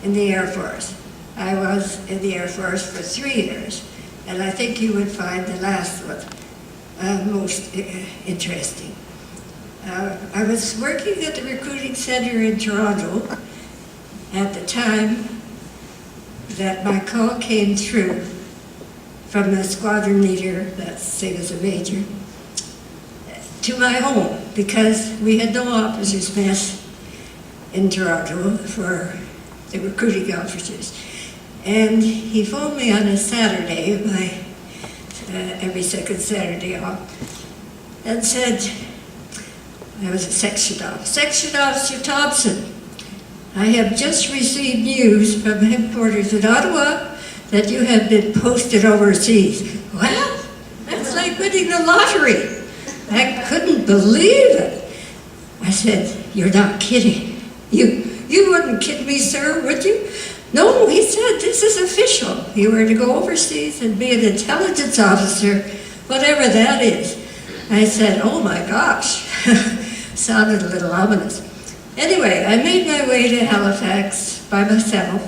in the Air Force. I was in the Air Force for 3 years, and I think you would find the last one most interesting. I was working at the recruiting center in Toronto at the time that my call came through from the squadron leader, that's same as a major, to my home, because we had no officers' mess in Toronto for the recruiting officers. And he phoned me on a Saturday, every second Saturday off, and said, I was a Section Officer Thompson, I have just received news from headquarters in Ottawa that you have been posted overseas. Well, that's like winning the lottery. I couldn't believe it. I said, you're not kidding. You wouldn't kid me, sir, would you? No, he said, this is official. You were to go overseas and be an intelligence officer, whatever that is. I said, oh my gosh. Sounded a little ominous. Anyway, I made my way to Halifax by myself.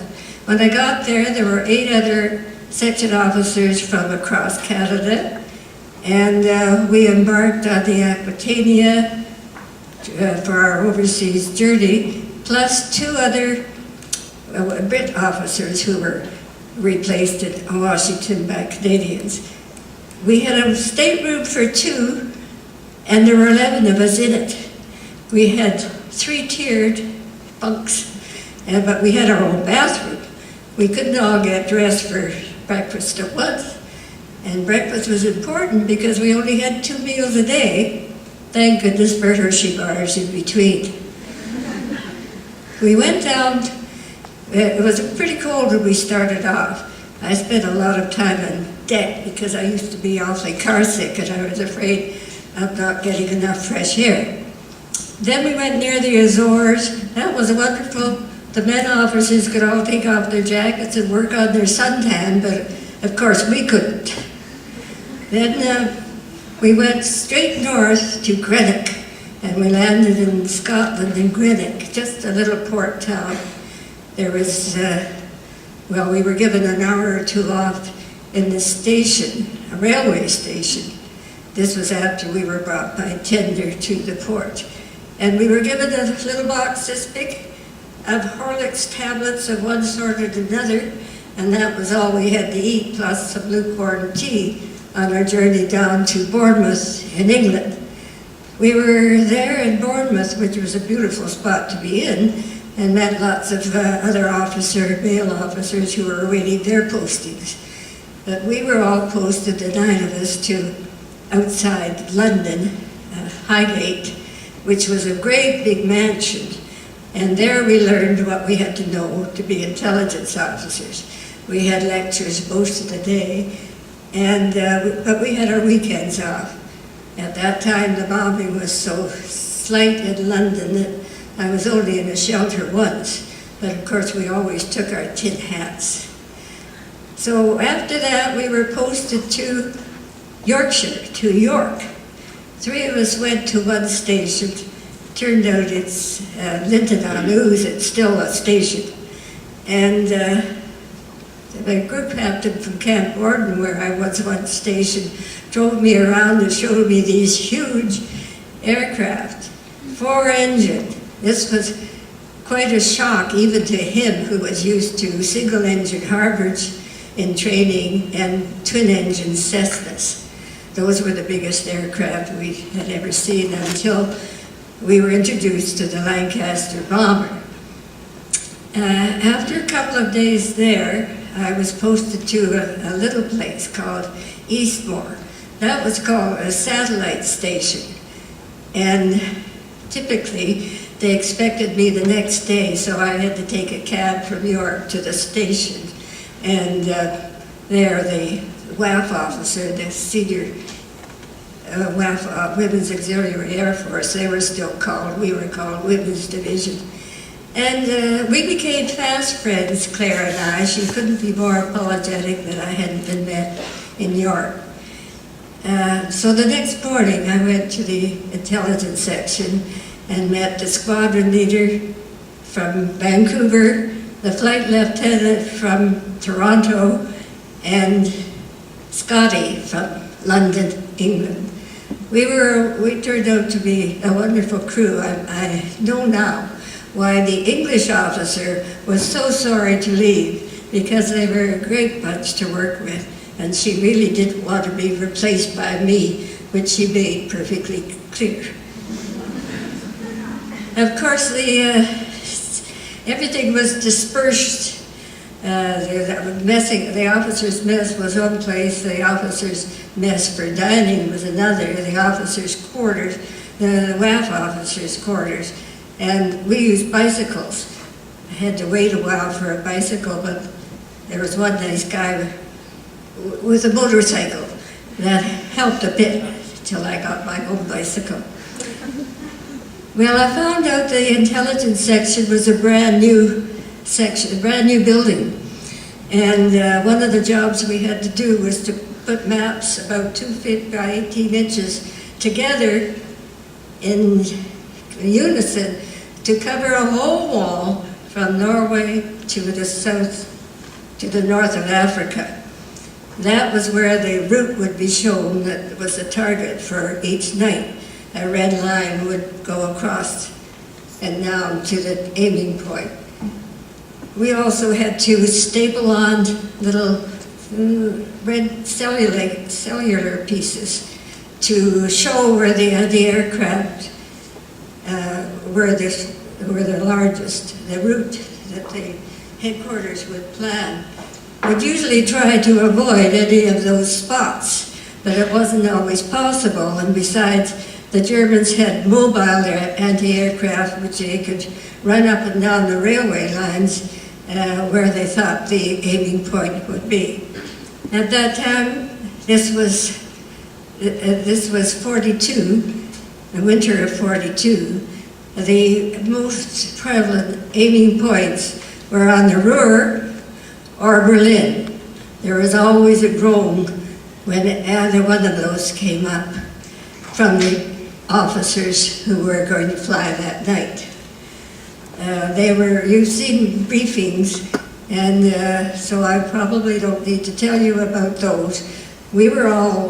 When I got there, there were 8 other section officers from across Canada, and we embarked on the Aquitania for our overseas journey, plus 2 other Brit officers who were replaced in Washington by Canadians. We had a stateroom for 2, and there were 11 of us in it. We had 3-tiered bunks, but we had our own bathroom. We couldn't all get dressed for breakfast at once. And breakfast was important because we only had 2 meals a day. Thank goodness for Hershey bars in between. We went down, it was pretty cold when we started off. I spent a lot of time on deck because I used to be awfully car sick and I was afraid of not getting enough fresh air. Then we went near the Azores. That was wonderful. The men officers could all take off their jackets and work on their suntan, but of course we couldn't. Then we went straight north to Greenock, and we landed in Scotland in Greenock, just a little port town. There was, we were given an hour or 2 off in the station, a railway station. This was after we were brought by tender to the port. And we were given a little box this big of Horlicks tablets of one sort or another, and that was all we had to eat, plus some lukewarm tea on our journey down to Bournemouth in England. We were there in Bournemouth, which was a beautiful spot to be in, and met lots of other male officers who were awaiting their postings. But we were all posted, the 9 of us, to outside London, Highgate, which was a great big mansion. And there we learned what we had to know to be intelligence officers. We had lectures most of the day, but we had our weekends off. At that time, the bombing was so slight in London that I was only in a shelter once. But of course, we always took our tin hats. So after that, we were posted to Yorkshire, to York. 3 of us went to one station. Turned out it's Linton-on-Ouse, it's still a station. And the group captain from Camp Gordon, where I was once stationed, drove me around and showed me these huge aircraft, 4-engine. This was quite a shock even to him, who was used to single-engine Harvards in training and twin-engine Cessnas. Those were the biggest aircraft we had ever seen until we were introduced to the Lancaster bomber. After a couple of days there, I was posted to a little place called Eastmore. That was called a satellite station. And typically, they expected me the next day, so I had to take a cab from York to the station. And there, the WAF officer, the senior WAF, Women's Auxiliary Air Force, they were still called, we were called Women's Division. And we became fast friends, Claire and I. She couldn't be more apologetic that I hadn't been met in York. So the next morning I went to the intelligence section and met the squadron leader from Vancouver the flight lieutenant from Toronto, and Scotty from London, England. We turned out to be a wonderful crew. I know now why the English officer was so sorry to leave, because they were a great bunch to work with, and she really didn't want to be replaced by me, which she made perfectly clear. Of course, everything was dispersed. The officers' mess was one place, the officers' mess for dining was another, the officers' quarters, the WAF officers' quarters, and we used bicycles. I had to wait a while for a bicycle, but there was one nice guy with a motorcycle that helped a bit till I got my own bicycle. Well, I found out the intelligence section was a brand new section, a brand new building. And one of the jobs we had to do was to put maps about 2 feet by 18 inches together in unison to cover a whole wall from Norway to the south, to the north of Africa. That was where the route would be shown that was the target for each night. A red line would go across and down to the aiming point. We also had to staple on little red cellular pieces to show where the aircraft were the largest, the route that the headquarters would plan. We'd usually try to avoid any of those spots, but it wasn't always possible, and besides, the Germans had mobile anti-aircraft which they could run up and down the railway lines where they thought the aiming point would be. At that time, this was 42, the winter of 42. The most prevalent aiming points were on the Ruhr or Berlin. There was always a groan when either one of those came up from the officers who were going to fly that night. You've seen briefings, and so I probably don't need to tell you about those. We were all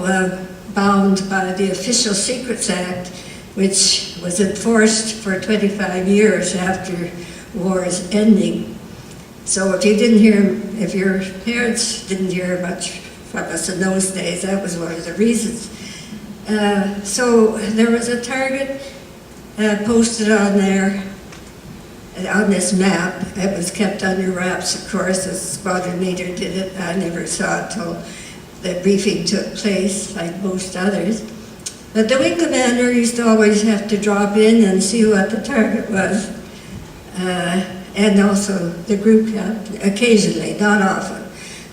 bound by the Official Secrets Act, which was enforced for 25 years after war's ending. So if your parents didn't hear much from us in those days, that was one of the reasons. So there was a target posted on there, on this map. It was kept under wraps, of course. The squadron leader did it. I never saw it till the briefing took place, like most others. But the wing commander used to always have to drop in and see what the target was. And also the group captain, occasionally, not often.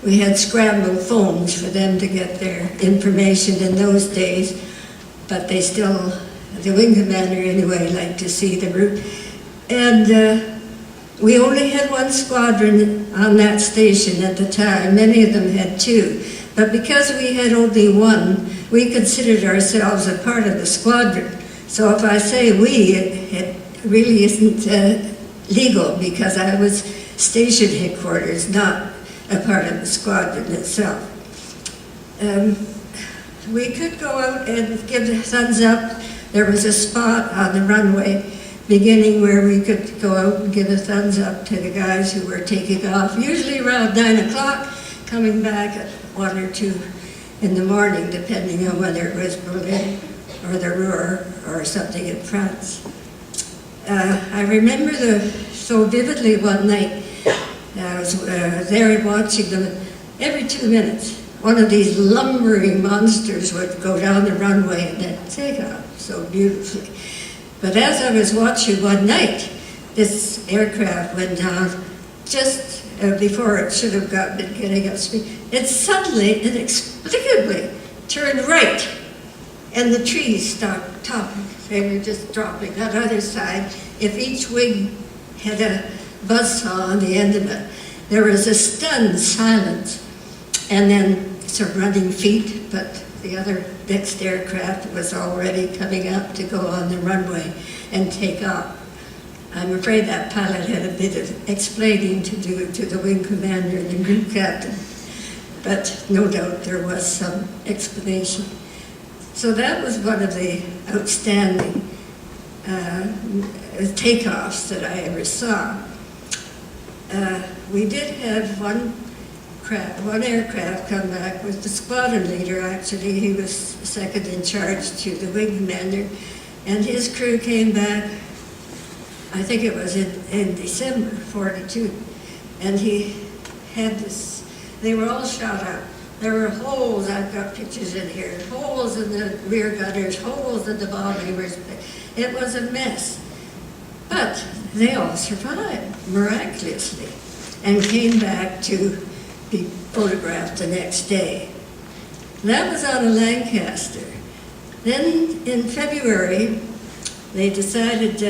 We had scrambled phones for them to get their information in those days, but the wing commander anyway liked to see the route. And we only had one squadron on that station at the time. Many of them had two. But because we had only one, we considered ourselves a part of the squadron. So if I say we, it really isn't legal, because I was station headquarters, not a part of the squadron itself. We could go out and give the thumbs up. There was a spot on the runway beginning where we could go out and give a thumbs up to the guys who were taking off, usually around 9 o'clock, coming back at 1 or 2 in the morning, depending on whether it was Berlin or the Ruhr or something in France. I remember so vividly one night. I was there watching them. Every 2 minutes, one of these lumbering monsters would go down the runway and then take off so beautifully. But as I was watching one night, this aircraft went down just before it should have been getting up speed. It suddenly, inexplicably, turned right, and the trees stopped toppling. They were just dropping. On the other side, if each wing had a buzzsaw on the end of it, there was a stunned silence, and then some running feet, but the other next aircraft was already coming up to go on the runway and take off. I'm afraid that pilot had a bit of explaining to do to the wing commander and the group captain, but no doubt there was some explanation. So that was one of the outstanding takeoffs that I ever saw. We did have one aircraft come back with the squadron leader. Actually, he was second in charge to the wing commander, and his crew came back, I think it was in December, 42, and he had this, they were all shot up. There were holes, I've got pictures in here, holes in the rear gunners, holes in the bomb leavers. It was a mess. But they all survived, miraculously, and came back to be photographed the next day. That was on a Lancaster. Then in February, they decided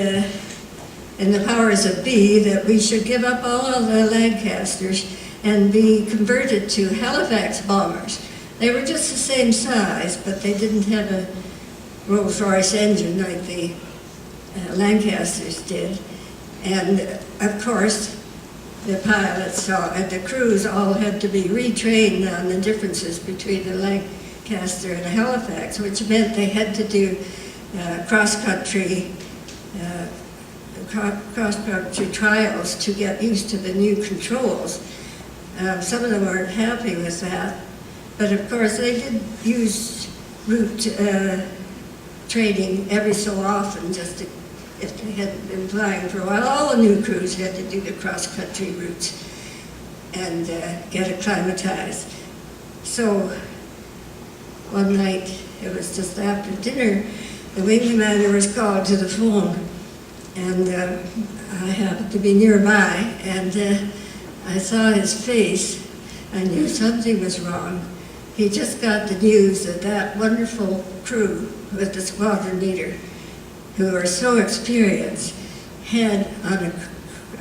in the powers that be that we should give up all of the Lancasters and be converted to Halifax bombers. They were just the same size, but they didn't have a Rolls-Royce engine like the Lancasters did. And of course, the pilots and the crews all had to be retrained on the differences between the Lancaster and the Halifax, which meant they had to do cross-country trials to get used to the new controls. Some of them weren't happy with that, but of course they did use route training every so often, just to, if they hadn't been flying for a while. All the new crews had to do the cross-country routes and get acclimatized. So one night, it was just after dinner, the wing commander was called to the phone, and I happened to be nearby, and I saw his face. I knew something was wrong. He just got the news that that wonderful crew with the squadron leader, who are so experienced, had on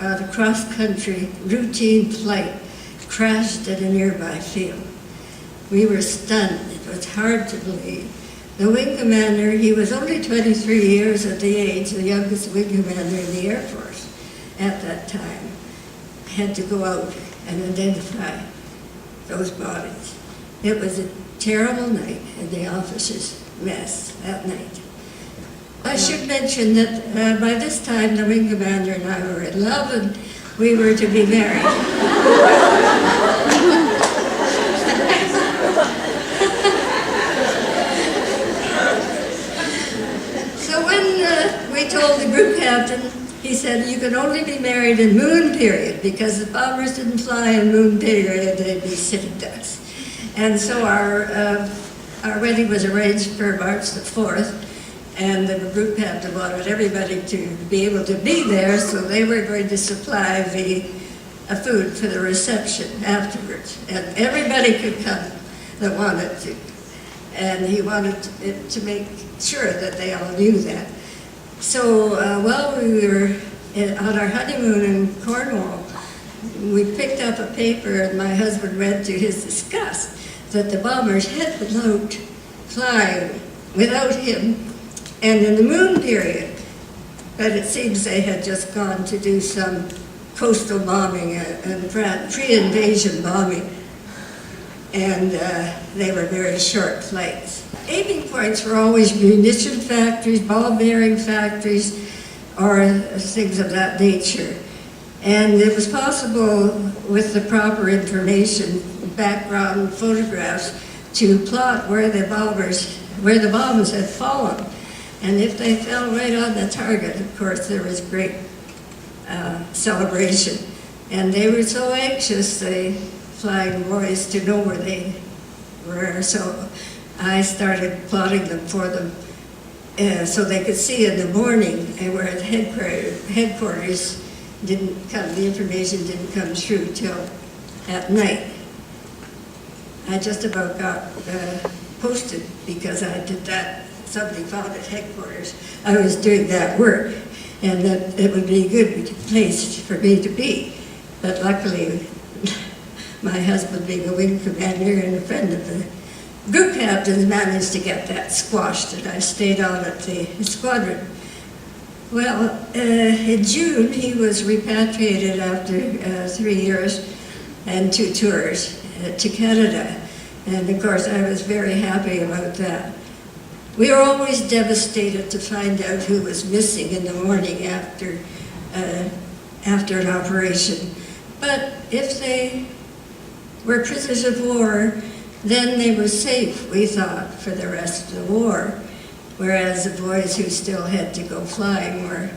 a cross-country routine flight crashed at a nearby field. We were stunned. It was hard to believe. The wing commander, he was only 23 years at the age, the youngest wing commander in the Air Force at that time, had to go out and identify those bodies. It was a terrible night in the officers' mess that night. I should mention that by this time the wing commander and I were in love, and we were to be married. So when we told the group captain, he said, you can only be married in moon period, because the bombers didn't fly in moon period, they'd be sitting ducks. And so our wedding was arranged for March the 4th, and the group captain wanted everybody to be able to be there, so they were going to supply the food for the reception afterwards. And everybody could come that wanted to. And he wanted to make sure that they all knew that. So while we were on our honeymoon in Cornwall, we picked up a paper, and my husband read to his disgust that the bombers had been out flying without him, and in the moon period. But it seems they had just gone to do some coastal bombing and pre-invasion bombing, and they were very short flights. Aiming points were always munition factories, ball bearing factories, or things of that nature. And it was possible, with the proper information, background photographs, to plot where the bombs had fallen. And if they fell right on the target, of course, there was great celebration. And they were so anxious, the flying boys, to know where they were. So I started plotting them for them so they could see in the morning, and where the headquarters didn't come, the information didn't come through till at night. I just about got posted because I did that. Somebody found at headquarters I was doing that work, and that it would be a good place for me to be. But luckily, my husband, being a wing commander and a friend of the group captains, managed to get that squashed, and I stayed on at the squadron. Well, in June, he was repatriated after 3 years and 2 tours to Canada. And of course, I was very happy about that. We were always devastated to find out who was missing in the morning after an operation. But if they were prisoners of war, then they were safe, we thought, for the rest of the war. Whereas the boys who still had to go flying were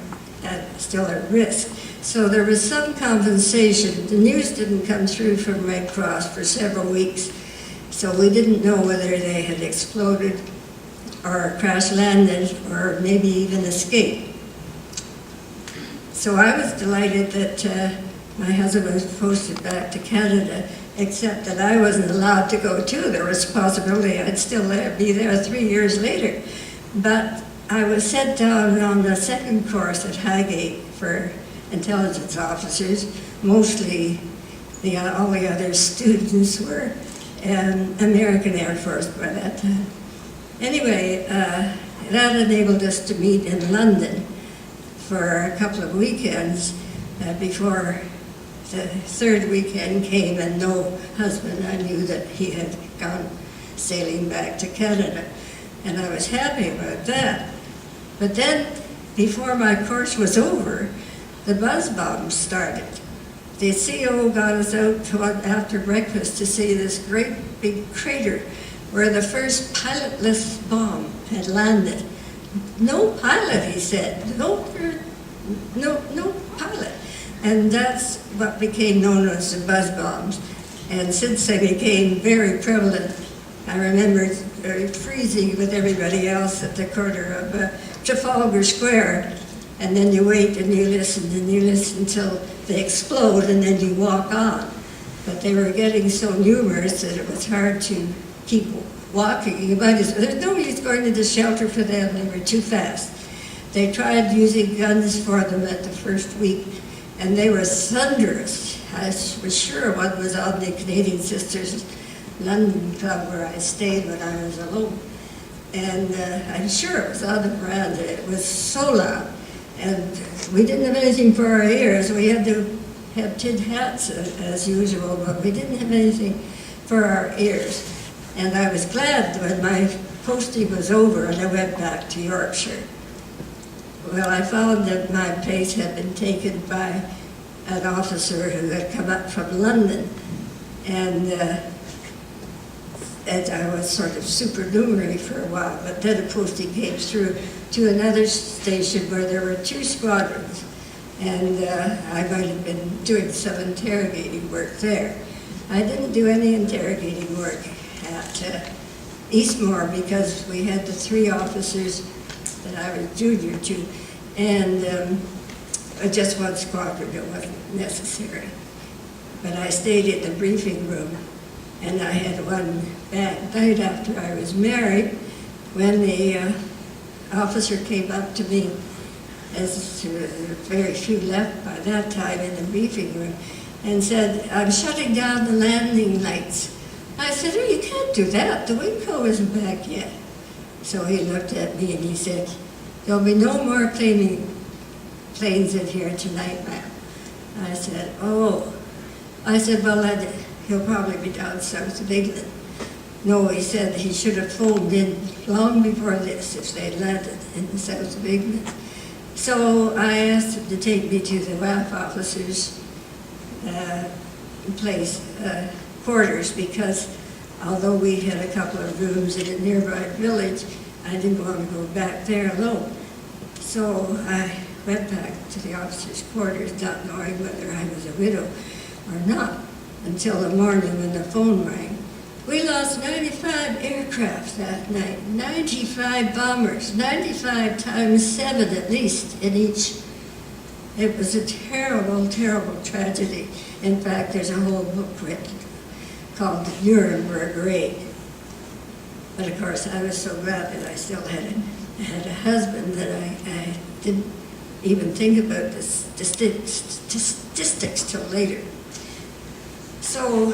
still at risk. So there was some compensation. The news didn't come through from Red Cross for several weeks, so we didn't know whether they had exploded or crash landed or maybe even escaped. So I was delighted that my husband was posted back to Canada, except that I wasn't allowed to go too. There was a possibility I'd still be there 3 years later. But I was sent down on the second course at Highgate for intelligence officers. Mostly all the other students were American Air Force by that time. Anyway, that enabled us to meet in London for a couple of weekends before the third weekend came, and no husband, I knew that he had gone sailing back to Canada. And I was happy about that. But then, before my course was over, the buzz bombs started. The CO got us out after breakfast to see this great big crater where the first pilotless bomb had landed. No pilot, he said. No pilot. And that's what became known as the buzz bombs. And since they became very prevalent, I remember freezing with everybody else at the corner of Trafalgar Square. And then you wait and you listen until they explode, and then you walk on. But they were getting so numerous that it was hard to keep walking. There's no use going to the shelter for them. They were too fast. They tried using guns for them at the first week, and they were thunderous. I was sure one was on the Canadian Sisters London Club where I stayed when I was alone. And I'm sure it was on the veranda. It was so loud. And we didn't have anything for our ears. We had to have tin hats as usual, but we didn't have anything for our ears. And I was glad when my posting was over and I went back to Yorkshire. Well, I found that my place had been taken by an officer who had come up from London, and I was sort of supernumerary for a while, but then a posting came through to another station where there were 2 squadrons, and I might have been doing some interrogating work there. I didn't do any interrogating work at Eastmore because we had the 3 officers that I was junior to, and just 1 squadron, it wasn't necessary. But I stayed in the briefing room, and I had one bad night after I was married when the officer came up to me, as there were very few left by that time in the briefing room, and said, "I'm shutting down the landing lights." I said, "Oh, you can't do that. The wing co isn't back yet." So he looked at me and he said, "There'll be no more planes in here tonight, ma'am." I said, "Oh." I said, "Well, he'll probably be down south of England." No, he said he should have phoned in long before this if they'd landed in the south of England. So I asked him to take me to the WAF officers' quarters, because although we had a couple of rooms in a nearby village, I didn't want to go back there alone. So I went back to the officers' quarters, not knowing whether I was a widow or not, until the morning when the phone rang. We lost 95 aircraft that night, 95 bombers, 95 times 7 at least in each. It was a terrible, terrible tragedy. In fact, there's a whole book written called The Nuremberg Raid. But of course, I was so glad that I still had a husband that I didn't even think about the statistics till later. So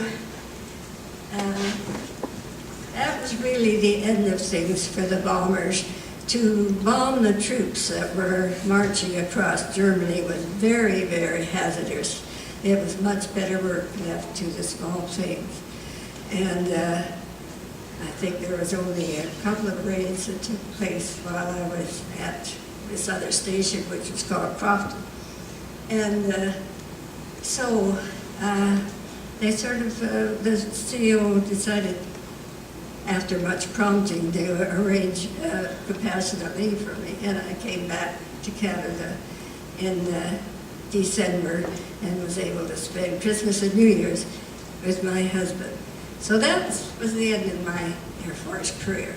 that was really the end of things for the bombers. to bomb the troops that were marching across Germany was very, very hazardous. It was much better work left to the small planes. And I think there was only a couple of raids that took place while I was at this other station, which was called Crofton. And so they sort of, the CEO decided, after much prompting, to arrange compassionate leave for me. And I came back to Canada in December and was able to spend Christmas and New Year's with my husband. So that was the end of my Air Force career.